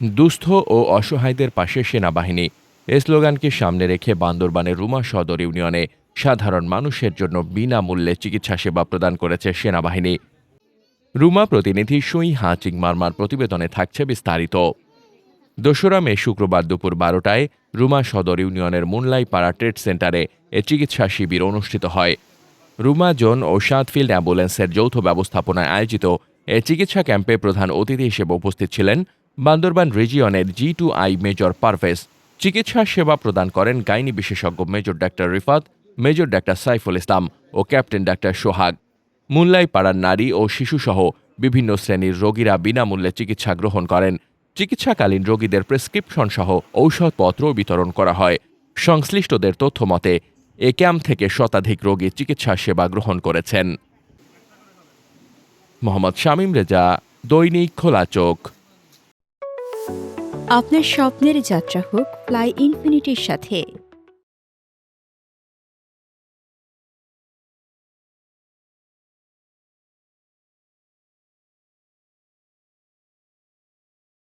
দুস্থ ও অসহায়দের পাশে সেনাবাহিনী এ স্লোগানকে সামনে রেখে বান্দরবানের রুমা সদর ইউনিয়নে সাধারণ মানুষের জন্য বিনামূল্যে চিকিৎসা সেবা প্রদান করেছে সেনাবাহিনী। রুমা প্রতিনিধি সুই হাচিং মারমার প্রতিবেদনে থাকছে বিস্তারিত। ২রা মে শুক্রবার দুপুর ১২টায় রুমা সদর ইউনিয়নের মুনলাইপাড়া ট্রেড সেন্টারে এ চিকিৎসা শিবির অনুষ্ঠিত হয়। রুমা জোন ও সাতফিল্ড অ্যাম্বুলেন্সের যৌথ ব্যবস্থাপনায় আয়োজিত এ চিকিৎসা ক্যাম্পে প্রধান অতিথি হিসেবে উপস্থিত ছিলেন বান্দরবান রিজিয়নের G2I মেজর পারভেজ। চিকিৎসা সেবা প্রদান করেন গাইনি বিশেষজ্ঞ major doctor Rifat, major doctor Saiful Islam ও ক্যাপ্টেন ডাক্তার সোহাগ। মুনলাইপাড়ার নারী ও শিশুসহ বিভিন্ন শ্রেণীর রোগীরা বিনামূল্যে চিকিৎসা গ্রহণ করেন। চিকিৎসাকালীন রোগীদের প্রেসক্রিপশন সহ ঔষধপত্র বিতরণ করা হয়। সংশ্লিষ্টদের তথ্য মতে এ ক্যাম্প থেকে শতাধিক রোগী চিকিৎসা সেবা গ্রহণ করেছেন। মোহাম্মদ শামীম রেজা, দৈনিক খোলা চোখ। আপনার স্বপ্নের যাত্রা হোক ফ্লাই ইনফিনিটির সাথে।